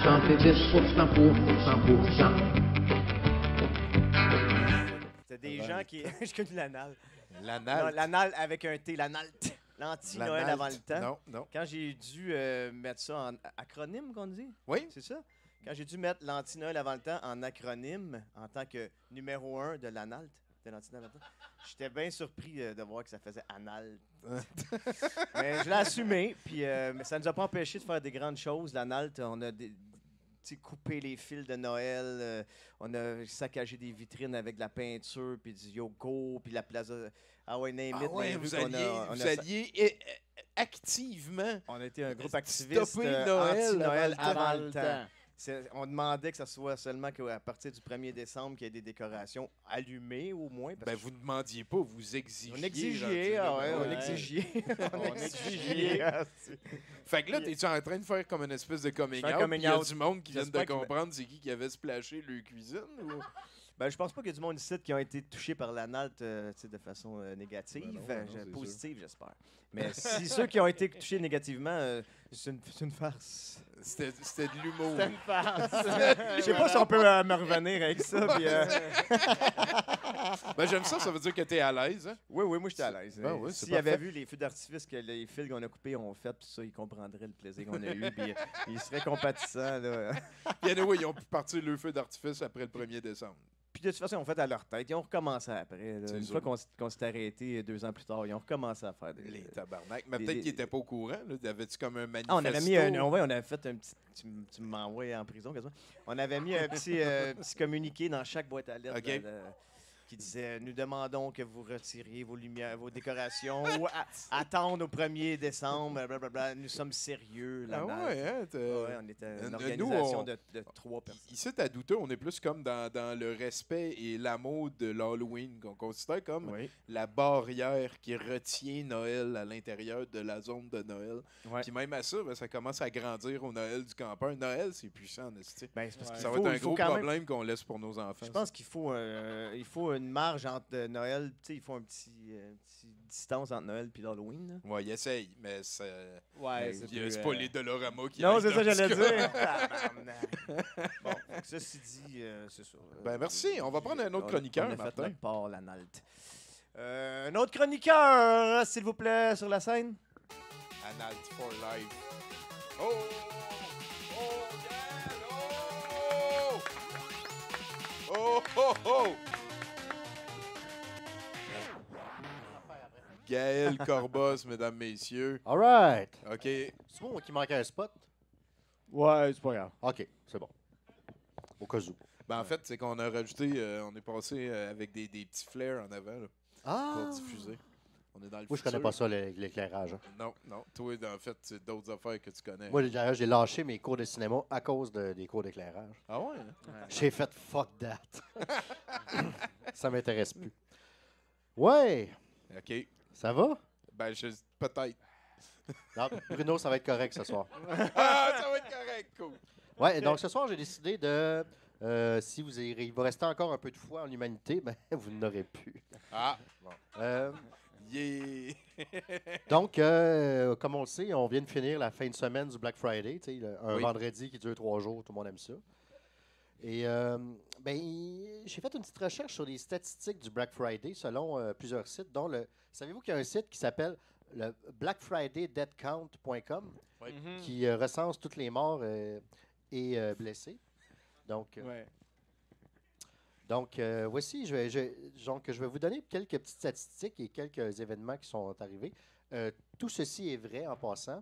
100%, c'est 10% pour 100%. C'est des gens qui. Je connais l'anal. L'anal. Non, l'anal avec un T, l'analt. L'anti-Noël avant le temps. Non, non. Quand j'ai dû mettre ça en acronyme, qu'on dit? Oui. C'est ça? Quand j'ai dû mettre l'anti-Noël avant le temps en acronyme, en tant que numéro 1 de l'analt, de l'anti-Noël avant le temps, j'étais bien surpris de voir que ça faisait anal. Mais je l'ai assumé, puis mais ça ne nous a pas empêché de faire des grandes choses. L'analt, on a coupé les fils de Noël, on a saccagé des vitrines avec de la peinture, puis du yogourt, puis la plaza. Ah ouais, name it, name vous it, alliez activement. on a été un groupe activiste Stopper Noël anti-Noël avant le temps. On demandait que ça soit seulement qu'à partir du 1er décembre qu'il y ait des décorations allumées au moins. Parce Ben, que vous ne demandiez pas, vous exigiez. on exigeait, ah ouais, on Ouais. exigeait. On exigeait. Fait que là, t'es-tu en train de faire comme une espèce de coming Je fais un out? coming Il y a out. du monde qui vient de J'espère que- comprendre c'est qui avait splashé leur cuisine? Ou... Ben, je pense pas qu'il y a du monde ici qui ont été touchés par l'analt de façon négative. Ben non, c'est Positive, j'espère. Mais si ceux qui ont été touchés négativement, c'est une farce. C'était de l'humour. C'est une farce. Je sais pas si on peut me revenir avec ça. Puis, Ben, j'aime ça, ça veut dire que t'es à l'aise. Hein? oui, moi, j'étais à l'aise. Ben oui, c'est S'ils avaient parfait. vu les feux d'artifice que les fils qu'on a coupés ont fait, puis ça, ils comprendraient le plaisir qu'on a eu. Puis ils seraient compatissants. Là. Puis, anyway, ils ont pu partir le feu d'artifice après le 1er décembre. Puis de toute façon, ils ont fait à leur tête. Ils ont recommencé après. Là. C'est Une sûr. fois qu'on s'est arrêté 2 ans plus tard, ils ont recommencé à faire des. Les tabarnak. Mais des- peut-être des- qu'ils n'étaient pas au courant. Avais-tu comme un manifesto? Ah, on avait mis on avait fait un petit. Tu m'envoies en prison, quasiment. On avait mis un petit communiqué dans chaque boîte à lettres OK. qui disait nous demandons que vous retiriez vos lumières, vos décorations ou attendre au 1er décembre, blablabla. Nous sommes sérieux. Ah là-dedans. ouais, hein? Ouais, on était une Nous, organisation on- de 3 personnes. Ici, à Douteux, on est plus comme dans le respect et l'amour de l'Halloween, qu'on considère comme Oui. la barrière qui retient Noël à l'intérieur de la zone de Noël. Ouais. Puis même à ça, ben, ça commence à grandir au Noël du campeur. Noël, c'est puissant, en esti. Ben, c'est parce Ouais. qu'il Ça va faut- être un il faut gros quand même- problème qu'on laisse pour nos enfants. Je pense qu'il faut une marge entre Noël, tu sais, il faut un petit distance entre Noël et l'Halloween. là. Ouais, il essaye, mais c'est Ouais, c'est pas les Dolorama qui Non, aillent c'est ça dans que j'allais ce cas. dire. Tabarnak. Bon, fait que ceci dit, c'est ça. Ben, merci. On va prendre un autre chroniqueur, On a fait Martin. notre part, l'analte. Un autre chroniqueur, s'il vous plaît, sur la scène. Analt for life. Oh! Oh, yeah! Oh! Oh, oh, oh! Gaël Corbos, mesdames, messieurs. All right. OK. C'est bon qu'il manquait un spot? Ouais, c'est pas grave. OK, c'est bon. Au cas où. Ben, en fait, c'est qu'on a rajouté, on est passé avec des petits flares en avant là, pour diffuser. On est dans le Moi, je connais futur. pas ça, l'éclairage. hein. Non, non. Toi, en fait, c'est d'autres affaires que tu connais. Moi, l'éclairage, j'ai lâché mes cours de cinéma à cause des cours d'éclairage. Ah ouais? Hein? J'ai fait fuck that. Ça m'intéresse plus. Ouais, OK. ça va? Ben, peut-être. Non, Bruno, ça va être correct ce soir. Ah, ça va être correct, cool. Ouais, donc ce soir, j'ai décidé de. Si vous il va rester encore un peu de foi en l'humanité, ben, vous n'aurez plus. Ah, Euh, yeah! donc, comme on le sait, on vient de finir la fin de semaine du Black Friday, tu sais, un Oui. vendredi qui dure 3 jours, tout le monde aime ça. Et j'ai fait une petite recherche sur les statistiques du Black Friday selon plusieurs sites, dont savez-vous qu'il y a un site qui s'appelle le blackfridaydeadcount.com Oui. qui recense toutes les morts et blessés. Donc, Ouais. voici, je vais vous donner quelques petites statistiques et quelques événements qui sont arrivés. Tout ceci est vrai en passant.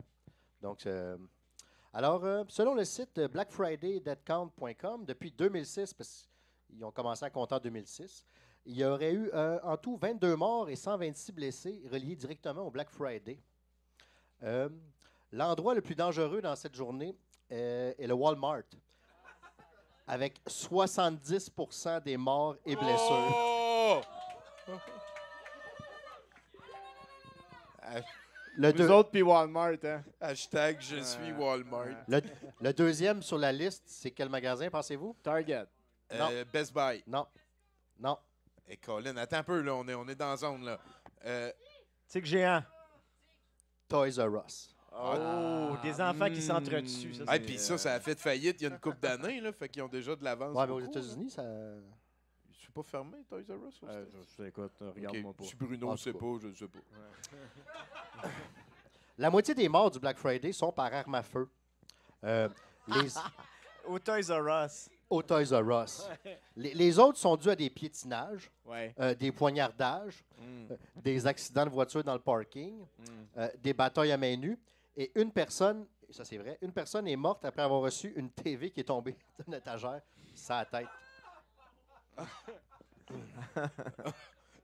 Donc, selon le site blackfridaydeadcount.com, depuis 2006, parce qu'ils ont commencé à compter en 2006, il y aurait eu en tout 22 morts et 126 blessés reliés directement au Black Friday. L'endroit le plus dangereux dans cette journée est le Walmart, avec 70% des morts et blessures. Oh! Le, Vous deux- autres, puis Walmart, hein? Hashtag je suis Walmart. le deuxième sur la liste, c'est quel magasin, pensez-vous? Target. Best Buy. Non. Non. Et Colin, attends un peu, là, on est dans la zone. Là. C'est que géant. Toys R Us. Oh, des enfants qui s'entretuent. Ça, Ah, c'est, puis ça a fait faillite il y a une couple d'années, là. Fait qu'ils ont déjà de l'avance. Ouais, mais aux beaucoup, États-Unis, ça. là. C'est pas fermé, Toys R Us? aux States? Je écoute, regarde-moi Ok, pas. Si Bruno En ne tout sait cas. pas, je ne sais pas. La moitié des morts du Black Friday sont par arme à feu. Les... Au Toys R Us. Au Toys R Us. Les autres sont dus à des piétinages, Ouais. des poignardages, des accidents de voiture dans le parking, des batailles à main nue. Et une personne, et ça c'est vrai, une personne est morte après avoir reçu une TV qui est tombée d'une étagère sur la tête.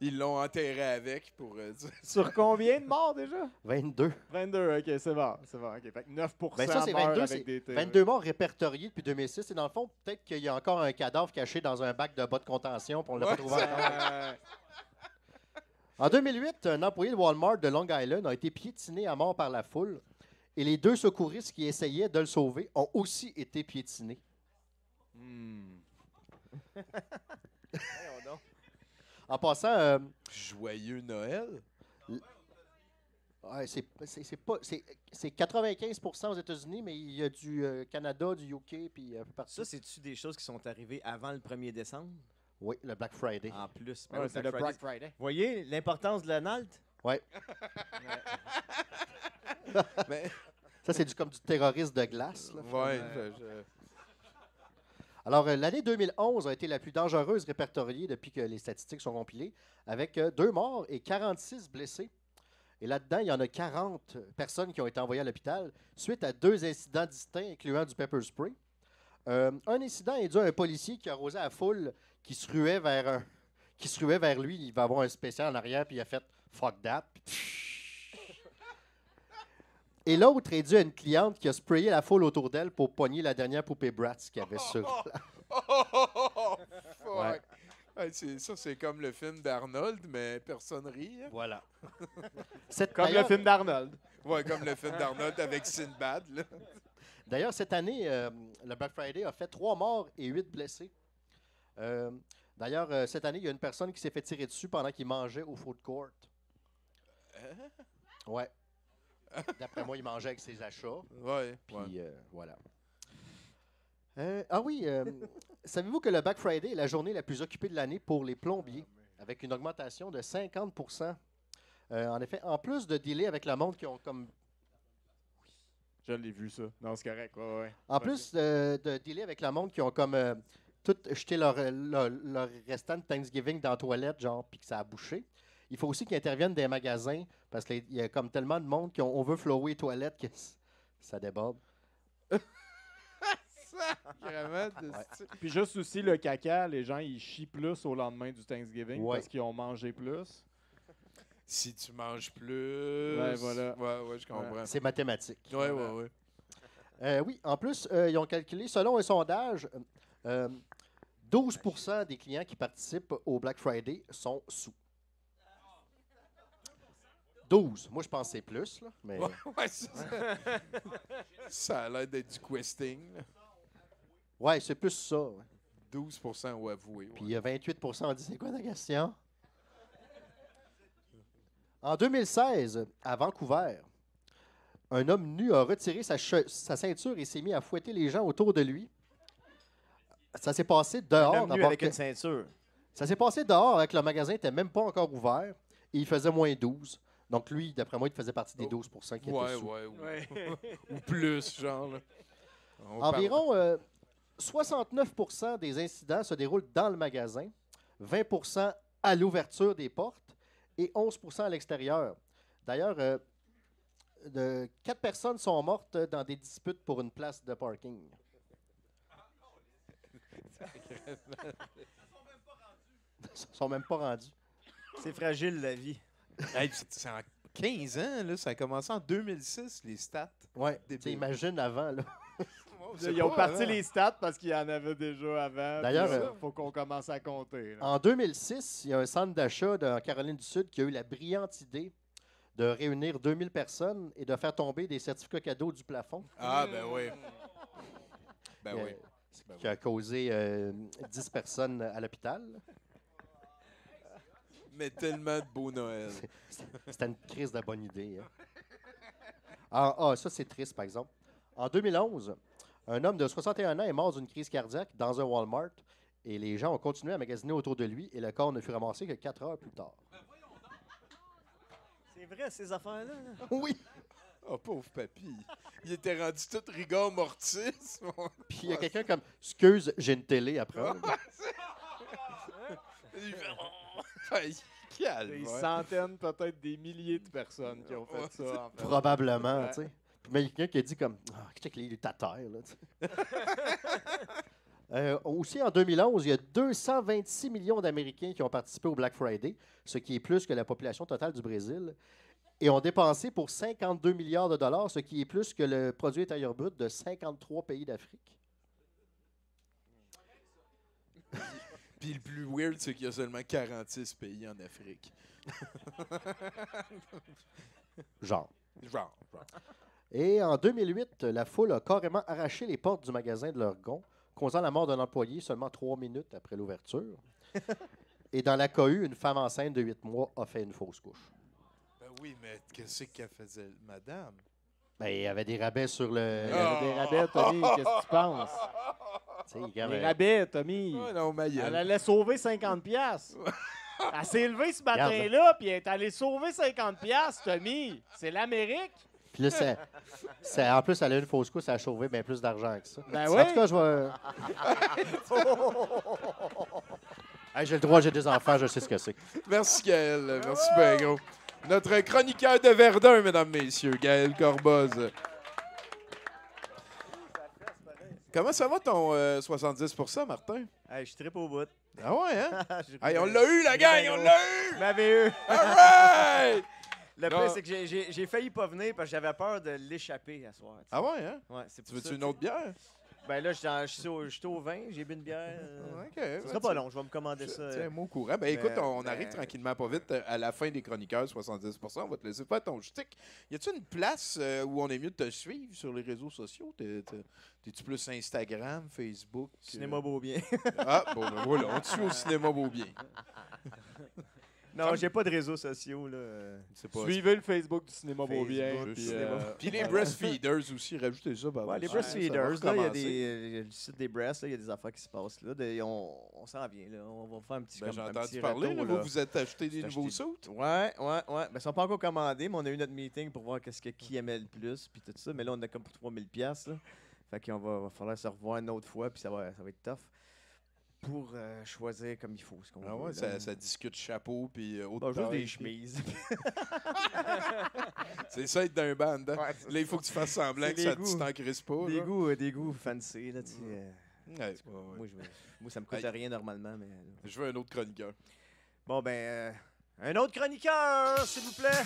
Ils l'ont enterré avec pour Sur combien de morts déjà? 22. 22, ok, c'est bon. C'est bon. Ok, fait que 9% Ben ça, c'est meurent 22, avec c'est des TV. 22 morts répertoriés depuis 2006. Et dans le fond, peut-être qu'il y a encore un cadavre caché dans un bac de bas de contention, puis on l'a pas trouvé encore. Ouais. En 2008, un employé de Walmart de Long Island a été piétiné à mort par la foule. Et les 2 secouristes qui essayaient de le sauver ont aussi été piétinés. Voyons donc. En passant, Joyeux Noël. ouais, c'est 95 aux États-Unis, mais il y a du Canada, du UK, puis un peu partout. Ça, c'est-tu des choses qui sont arrivées avant le 1er décembre? Oui, le Black Friday. En plus. Ben Ouais, oui, c'est le Black Black Friday. Friday. Vous voyez l'importance de la NALT? Mais, Ça, c'est comme du terrorisme de glace. Là. ouais, Alors, l'année 2011 a été la plus dangereuse répertoriée depuis que les statistiques sont compilées, avec 2 morts et 46 blessés. Et là-dedans, il y en a 40 personnes qui ont été envoyées à l'hôpital suite à 2 incidents distincts, incluant du pepper spray. Un incident est dû à un policier qui a arrosé la foule qui se ruait vers lui. Il va avoir un spécial en arrière, puis il a fait « fuck that ». Et l'autre est dû à une cliente qui a sprayé la foule autour d'elle pour pogner la dernière poupée Bratz qu'il y avait sur la... Oh, fuck. Ouais. Ouais, c'est comme le film d'Arnold, mais personne rit. Hein. Voilà. Comme le film d'Arnold. Ouais, comme le film d'Arnold avec Sinbad. Là. D'ailleurs, cette année, le Black Friday a fait 3 morts et 8 blessés. D'ailleurs, cette année, il y a une personne qui s'est fait tirer dessus pendant qu'il mangeait au food court. Ouais. D'après moi, il mangeait avec ses achats. Ouais. Puis ouais. voilà. Ah oui, savez-vous que le Black Friday est la journée la plus occupée de l'année pour les plombiers, avec une augmentation de 50 En effet, en plus de dealer avec la montre qui ont comme... Je l'ai vu, ça. Non, c'est correct. Ouais. En plus de dealer avec la montre qui ont comme tout jeté leur restant de Thanksgiving dans la toilette, genre, puis que ça a bouché. Il faut aussi qu'ils interviennent dans les magasins, parce qu'il y a comme tellement de monde qu'on veut flower les toilettes que ça déborde. Sacrément de Ouais. style. Puis juste aussi, le caca, les gens, ils chient plus au lendemain du Thanksgiving Ouais. parce qu'ils ont mangé plus. Si tu manges plus. Ouais, voilà. Ouais, je comprends. C'est mathématique. Ouais. Oui, en plus, ils ont calculé, selon un sondage, 12 des clients qui participent au Black Friday sont sous. 12. Moi, je pense que c'est plus, là, mais... Ouais, ça a l'air d'être du questing. là. Ouais, c'est plus ça. Ouais. 12% ont avoué. Puis il y a 28 ont dit, c'est quoi ta question? En 2016, à Vancouver, un homme nu a retiré sa ceinture et s'est mis à fouetter les gens autour de lui. Ça s'est passé dehors. Un homme nu d'abord avec que- une ceinture. Ça s'est passé dehors avec le magasin n'était même pas encore ouvert et il faisait moins 12. Donc lui, d'après moi, il faisait partie des 12 qui étaient sous. Ouais. Ou plus, genre. Là. On Environ 69 des incidents se déroulent dans le magasin, 20 à l'ouverture des portes et 11 à l'extérieur. D'ailleurs, 4 personnes sont mortes dans des disputes pour une place de parking. Ils sont même pas rendus. C'est fragile, la vie. Hey, c'est en 15 ans, là, ça a commencé en 2006, les stats. Ouais, Débile. tu sais, imagine avant. Là. Ils ont parti les stats parce qu'il y en avait déjà avant. D'ailleurs, il faut qu'on commence à compter. là. En 2006, il y a un centre d'achat en Caroline du Sud qui a eu la brillante idée de réunir 2000 personnes et de faire tomber des certificats cadeaux du plafond. Ah, ben oui. Ben Euh, oui. Qui a causé 10 personnes à l'hôpital. Mais tellement de beau Noël. C'était une crise de bonne idée. Hein. Ça, c'est triste, par exemple. En 2011, un homme de 61 ans est mort d'une crise cardiaque dans un Walmart et les gens ont continué à magasiner autour de lui et le corps ne fut ramassé que 4 heures plus tard. C'est vrai, ces affaires-là. Là. Oui! Oh, pauvre papy. Il était rendu tout rigor mortis. Puis il y a quelqu'un comme « Excuse, j'ai une télé à prendre. Calme. Des centaines, peut-être des milliers de personnes qui ont fait ça. En fait. Probablement, Ouais. tu sais. Puis il y a quelqu'un qui a dit comme « Ah, check les tatères, là. » Aussi, en 2011, il y a 226 millions d'Américains qui ont participé au Black Friday, ce qui est plus que la population totale du Brésil, et ont dépensé pour 52 milliards de dollars, ce qui est plus que le produit intérieur brut de 53 pays d'Afrique. Puis le plus weird, c'est qu'il y a seulement 46 pays en Afrique. Genre. Genre. Et en 2008, la foule a carrément arraché les portes du magasin de leur gond, causant la mort d'un employé seulement 3 minutes après l'ouverture. Et dans la cohue, une femme enceinte de 8 mois a fait une fausse couche. Ben oui, mais qu'est-ce qu'elle faisait, madame? Ben, il y avait des rabais sur le... Il y avait des rabais, Tommy. Qu'est-ce que tu penses? Tu sais, il y avait- Des rabais, Tommy. Oh non, ma gueule. Elle allait sauver 50$. Elle s'est levée ce matin-là, puis elle est allée sauver 50$, Tommy. C'est l'Amérique. Puis là, en plus, elle a une fausse couche, ça a sauvé bien plus d'argent que ça. Ben En oui. tout cas, je vais... Hey, j'ai le droit, j'ai des enfants, je sais ce que c'est. Merci, Gaël. Merci, ben gros. Notre chroniqueur de Verdun, mesdames, messieurs, Gaël Corboz. Comment ça va ton 70%, Martin? Hey, je trippe au bout. Ah ouais, hein? J'ai Hey, on trouvé- l'a eu, la j'ai gang! bien On gros. l'a eu! Vous m'avez eu. All right! Le Non. pire, c'est que j'ai failli pas venir parce que j'avais peur de l'échapper à soir. tu sais. Ah ouais, hein? Ouais, c'est Tu pour veux-tu ça, une autre bière? Ben là, je suis au vin, j'ai bu une bière. OK. Ça sera pas long, je vais me commander ça. Tiens-moi au courant. Ben écoute, on ben- arrive tranquillement pas vite à la fin des chroniqueurs, 70%. On va te laisser faire ton shtick. Y a-tu une place où on est mieux de te suivre sur les réseaux sociaux? T'es-tu plus Instagram, Facebook? Cinéma beau bien. Ah, bon, ben voilà, on te suit au cinéma Beaubien. Non, j'ai pas de réseaux sociaux, là. C'est pas... Suivez le Facebook du Cinéma Facebook, Beaubien. du Puis, cinéma. Puis les breastfeeders aussi, rajoutez ça. Ben, Ouais, les ça breastfeeders, va là, il y a recommencer. le site des breasts, là, il y a des affaires qui se passent là. On s'en vient, là. On va faire un petit, Ben, comme, j'ai un entendu petit parler, retour, là, là. vous êtes acheté des C'est nouveaux acheté- suits? Ouais. Ben, ils sont pas encore commandés, mais on a eu notre meeting pour voir qui aimait le plus, puis tout ça. Mais là, on a comme pour 3000$, là. Fait qu'on va falloir se revoir une autre fois, puis ça va être tough. Pour choisir comme il faut ce qu'on Ah veut. ouais, là. ça discute chapeau puis haute Bon, juste taille, des puis- chemises. C'est ça être d'un band. Hein? Ouais, c'est Là, il faut que tu fasses semblant C'est que les ça goûts. tu t'en crisses pas. des là. goûts fancy, là, tu sais. Ouais, ouais, ouais. Moi, ça me coûte Aïe. rien normalement, mais... Je veux un autre chroniqueur. Bon, ben, un autre chroniqueur, s'il vous plaît.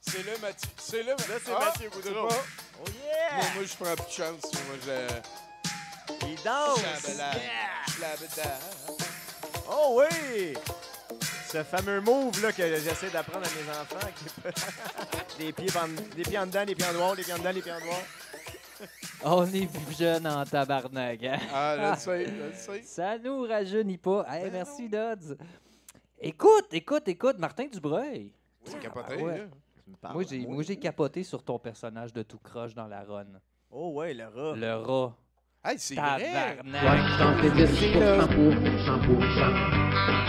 C'est le Mathieu. C'est le Là, c'est Mathieu Boudreau. c'est pas- Oh yeah! Moi, je prends plus de chance. Moi, je... Il danse! Chabala. Yeah! Chabada. Oh oui! Ce fameux move là, que j'essaie d'apprendre à mes enfants. Des pieds en dedans, des pieds en dehors, des pieds en dedans, des pieds en dehors. On est plus jeune en tabarnak, hein? Ah, je le sais. Ça nous rajeunit pas. Hey, merci, Dodds. Écoute, Martin Dubreuil. C'est capoté, ouais. là. Tu me parles, Moi, j'ai capoté sur ton personnage de tout croche dans la run. Oh ouais, le rat. Le rat. Hey, c'est vrai. Tabarnak. Ouais, je t'en fais 10% pour 100%.